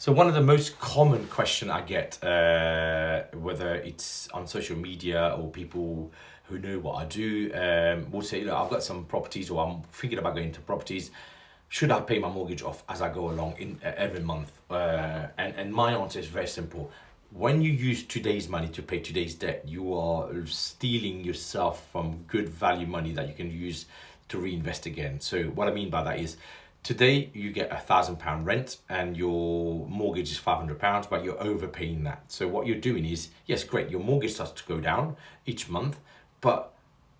So one of the most common question I get, whether it's on social media or people who know what I do, will say, look, I've got some properties or I'm thinking about going into properties. Should I pay my mortgage off as I go along in every month? And my answer is very simple. When you use today's money to pay today's debt, you are stealing yourself from good value money that you can use to reinvest again. So what I mean by that is, today you get £1,000 rent and your mortgage is £500, but you're overpaying that. So what you're doing is, yes, great, your mortgage starts to go down each month, but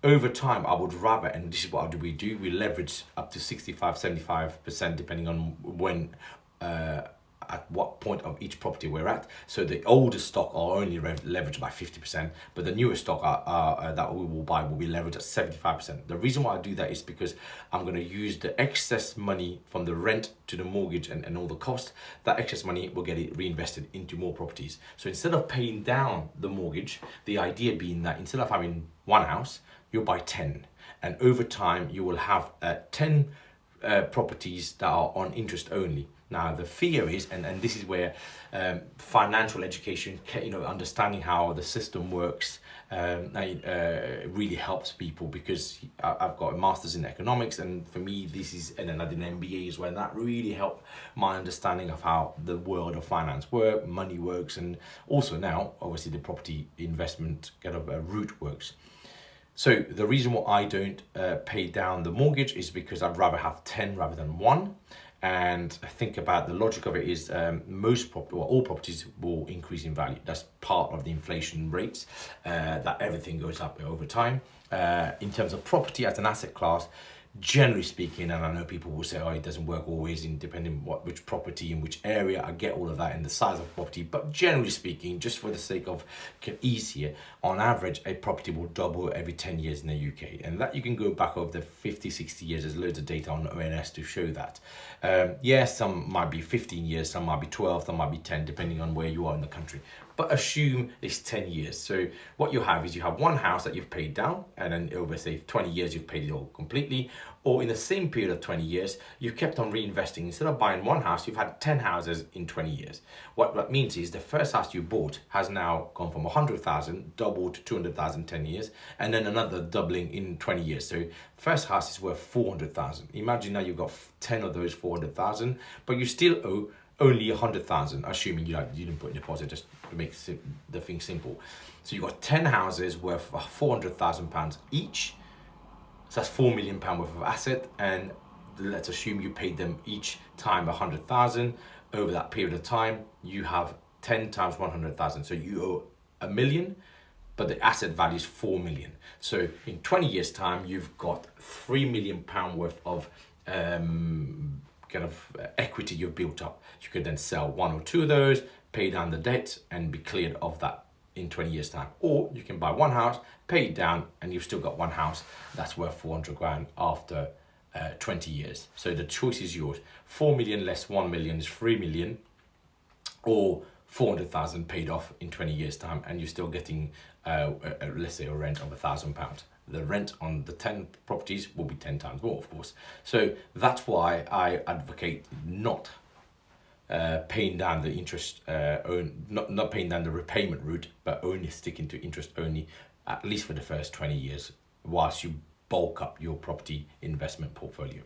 over time, I would rather, and this is what we leverage up to 65, 75%, depending on when, at what point of each property we're at. So the older stock are only leveraged by 50%, but the newer stock that we will buy will be leveraged at 75%. The reason why I do that is because I'm going to use the excess money from the rent to the mortgage and all the costs. That excess money will get it reinvested into more properties. So instead of paying down the mortgage, the idea being that instead of having one house, you'll buy 10. And over time, you will have 10 properties that are on interest only. Now, the fear is, and this is where financial education, understanding how the system works, really helps people, because I've got a master's in economics, and for me, and then I did an MBA as well, and that really helped my understanding of how the world of finance money works, and also now, obviously, the property investment route works. So the reason why I don't pay down the mortgage is because I'd rather have 10 rather than one. And I think about the logic of it is all properties will increase in value. That's part of the inflation rates, that everything goes up over time. In terms of property as an asset class, generally speaking, and I know people will say, oh, it doesn't work always in depending which property in which area. I get all of that in the size of property, but generally speaking, just for the sake of ease here, on average, a property will double every 10 years in the UK. And that you can go back over the 50, 60 years. There's loads of data on ONS to show that. Yes, some might be 15 years, some might be 12, some might be 10, depending on where you are in the country. But assume it's 10 years. So what you have is you have one house that you've paid down, and then over, say, 20 years, you've paid it all completely. Or in the same period of 20 years, you've kept on reinvesting. Instead of buying one house, you've had 10 houses in 20 years. What that means is the first house you bought has now gone from 100,000, doubled to 200,000 10 years, and then another doubling in 20 years. So first house is worth 400,000. Imagine now you've got 10 of those 400,000, but you still owe only 100,000, assuming you didn't put a deposit, just to make the thing simple. So you've got 10 houses worth £400,000 each. So that's £4 million worth of asset, and let's assume you paid them each time 100,000. Over that period of time, you have 10 times 100,000. So you owe £1 million, but the asset value is 4 million. So in 20 years' time, you've got £3 million worth of equity you've built up. You could then sell one or two of those, pay down the debt, and be cleared of that in 20 years' time. Or you can buy one house, pay it down, and you've still got one house that's worth 400 grand after 20 years. So the choice is yours. 4 million less 1 million is 3 million, or 400,000 paid off in 20 years' time, and you're still getting, let's say, a rent of £1,000. The rent on the 10 properties will be 10 times more, of course. So that's why I advocate not paying down the interest, not paying down the repayment route, but only sticking to interest only, at least for the first 20 years, whilst you bulk up your property investment portfolio.